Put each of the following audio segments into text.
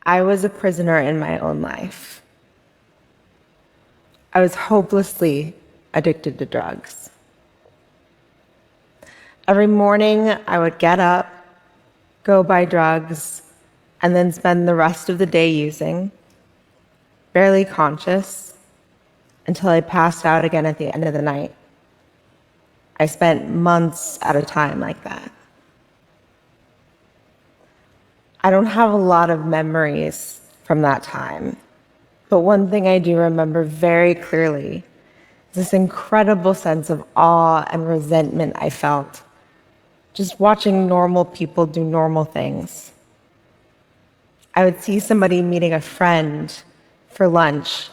I was a prisoner in my own life. I was hopelessly addicted to drugs. Every morning, I would get up, go buy drugs, and then spend the rest of the day using, barely conscious, until I passed out again at the end of the night. I spent months at a time like that. I don't have a lot of memories from that time, but one thing I do remember very clearly is this incredible sense of awe and resentment I felt just watching normal people do normal things. I would see somebody meeting a friend for lunch,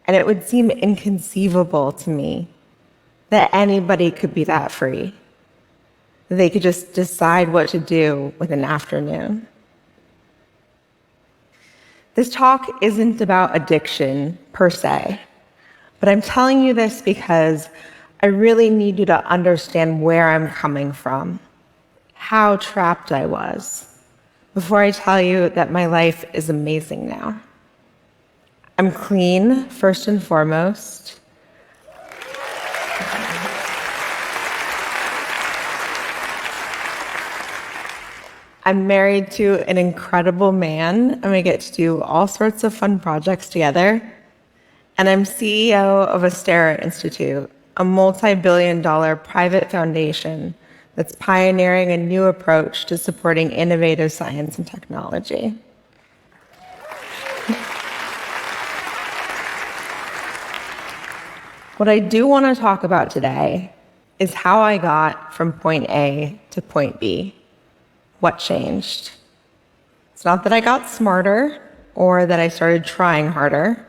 and it would seem inconceivable to me that anybody could be that free. They could just decide what to do with an afternoon. This talk isn't about addiction per se, but I'm telling you this because I really need you to understand where I'm coming from, how trapped I was, before I tell you that my life is amazing now. I'm clean, first and foremost. I'm married to an incredible man, and we get to do all sorts of fun projects together. And I'm CEO of Astera Institute, a multi-billion-dollar private foundation that's pioneering a new approach to supporting innovative science and technology. What I do want to talk about today is how I got from point A to point B. What changed? It's not that I got smarter or that I started trying harder.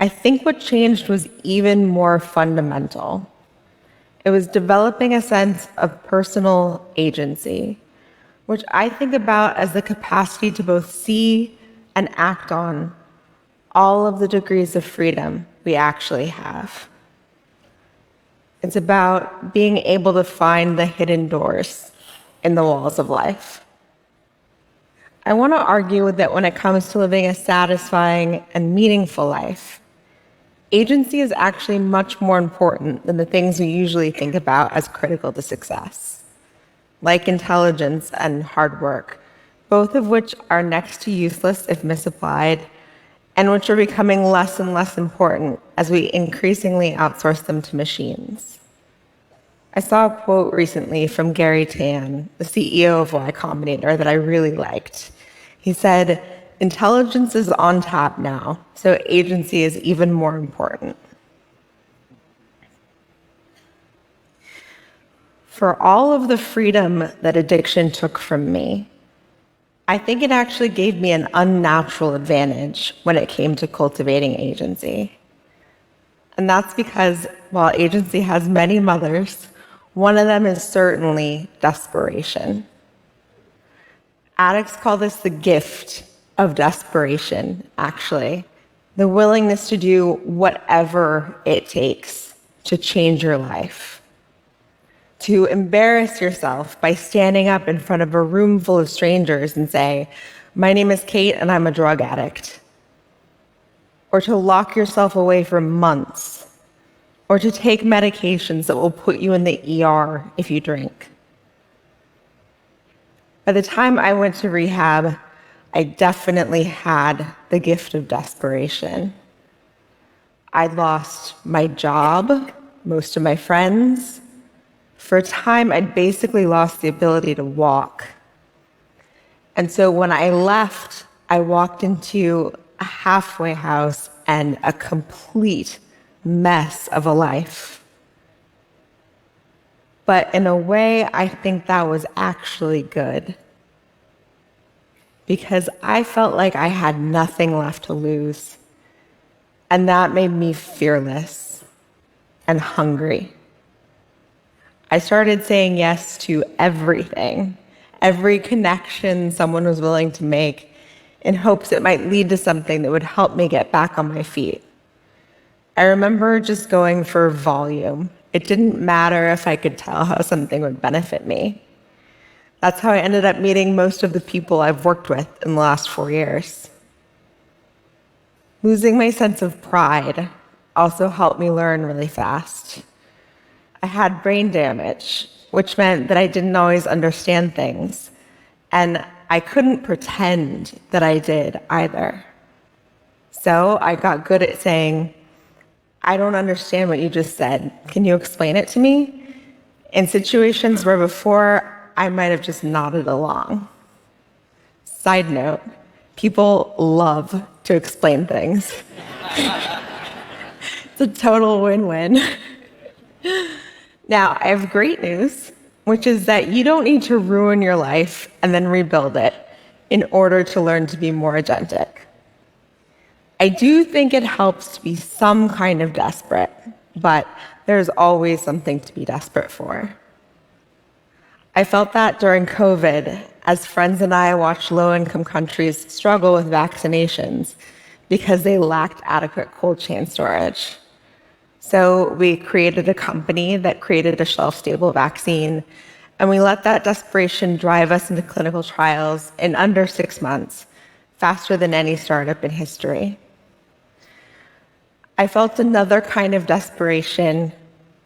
I think what changed was even more fundamental. It was developing a sense of personal agency, which I think about as the capacity to both see and act on all of the degrees of freedom we actually have. It's about being able to find the hidden doors in the walls of life. I want to argue that when it comes to living a satisfying and meaningful life, agency is actually much more important than the things we usually think about as critical to success, like intelligence and hard work, both of which are next to useless if misapplied, and which are becoming less and less important as we increasingly outsource them to machines. I saw a quote recently from Gary Tan, the CEO of Y Combinator, that I really liked. He said, "Intelligence is on tap now, so agency is even more important." For all of the freedom that addiction took from me, I think it actually gave me an unnatural advantage when it came to cultivating agency. And that's because while agency has many mothers, one of them is certainly desperation. Addicts call this the gift of desperation, actually. The willingness to do whatever it takes to change your life. To embarrass yourself by standing up in front of a room full of strangers and say, "My name is Kate and I'm a drug addict." Or to lock yourself away for months. Or to take medications that will put you in the ER if you drink. By the time I went to rehab, I definitely had the gift of desperation. I'd lost my job, most of my friends. For a time, I'd basically lost the ability to walk. And so when I left, I walked into a halfway house and a complete mess of a life. But in a way, I think that was actually good. Because I felt like I had nothing left to lose. And that made me fearless and hungry. I started saying yes to everything, every connection someone was willing to make, in hopes it might lead to something that would help me get back on my feet. I remember just going for volume. It didn't matter if I could tell how something would benefit me. That's how I ended up meeting most of the people I've worked with in the last 4 years. Losing my sense of pride also helped me learn really fast. I had brain damage, which meant that I didn't always understand things, and I couldn't pretend that I did either. So I got good at saying, I don't understand what you just said. Can you explain it to me? In situations where before I might have just nodded along. Side note, people love to explain things. It's a total win-win. Now, I have great news, which is that you don't need to ruin your life and then rebuild it in order to learn to be more agentic. I do think it helps to be some kind of desperate, but there's always something to be desperate for. I felt that during COVID, as friends and I watched low-income countries struggle with vaccinations because they lacked adequate cold chain storage. So we created a company that created a shelf-stable vaccine, and we let that desperation drive us into clinical trials in under 6 months, faster than any startup in history. I felt another kind of desperation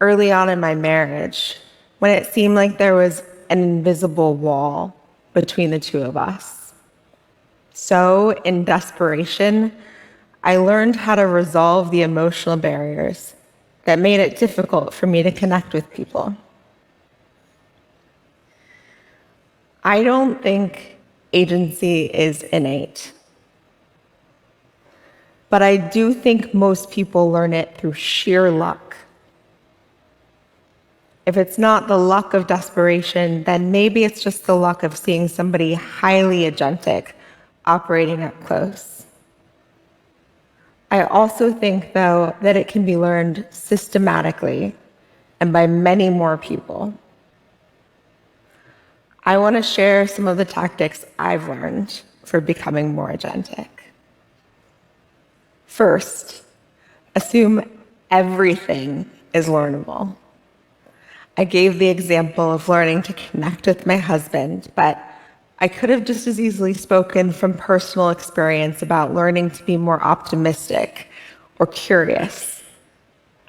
early on in my marriage when it seemed like there was an invisible wall between the two of us. So, in desperation, I learned how to resolve the emotional barriers that made it difficult for me to connect with people. I don't think agency is innate, but I do think most people learn it through sheer luck. If it's not the luck of desperation, then maybe it's just the luck of seeing somebody highly agentic operating up close. I also think, though, that it can be learned systematically and by many more people. I want to share some of the tactics I've learned for becoming more agentic. First, assume everything is learnable. I gave the example of learning to connect with my husband, but I could have just as easily spoken from personal experience about learning to be more optimistic or curious.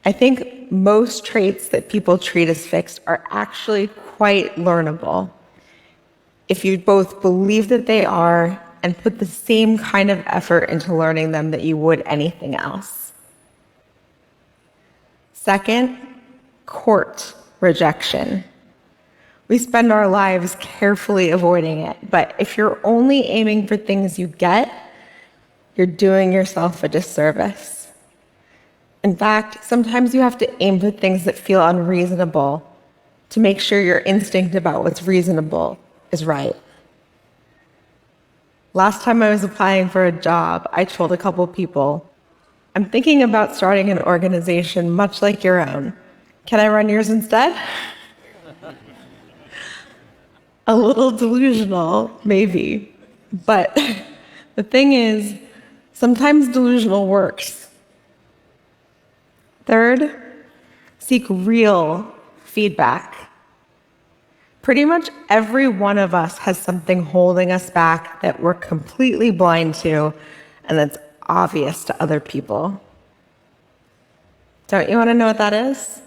I think most traits that people treat as fixed are actually quite learnable if you both believe that they are and put the same kind of effort into learning them that you would anything else. Second, court rejection. We spend our lives carefully avoiding it, but if you're only aiming for things you get, you're doing yourself a disservice. In fact, sometimes you have to aim for things that feel unreasonable to make sure your instinct about what's reasonable is right. Last time I was applying for a job, I told a couple people, I'm thinking about starting an organization much like your own. Can I run yours instead? A little delusional, maybe. But the thing is, sometimes delusional works. Third, seek real feedback. Pretty much every one of us has something holding us back that we're completely blind to and that's obvious to other people. Don't you want to know what that is?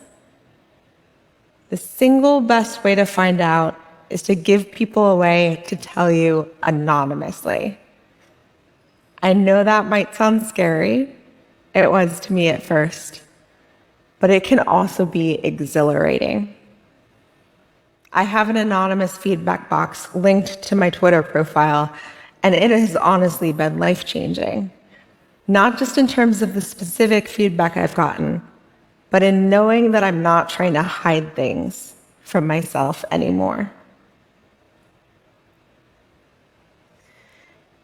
The single best way to find out is to give people a way to tell you anonymously. I know that might sound scary. It was to me at first, but it can also be exhilarating. I have an anonymous feedback box linked to my Twitter profile, and it has honestly been life-changing. Not just in terms of the specific feedback I've gotten, but in knowing that I'm not trying to hide things from myself anymore.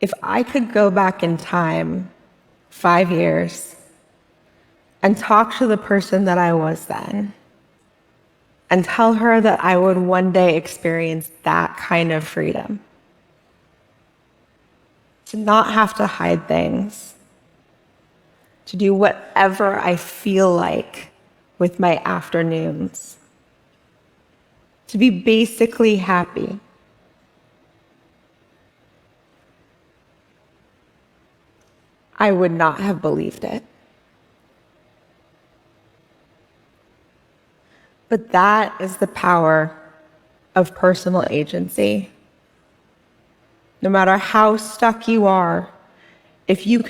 If I could go back in time 5 years and talk to the person that I was then and tell her that I would one day experience that kind of freedom, to not have to hide things, to do whatever I feel like with my afternoons, to be basically happy I would not have believed it. But that is the power of personal agency. No matter how stuck you are, if you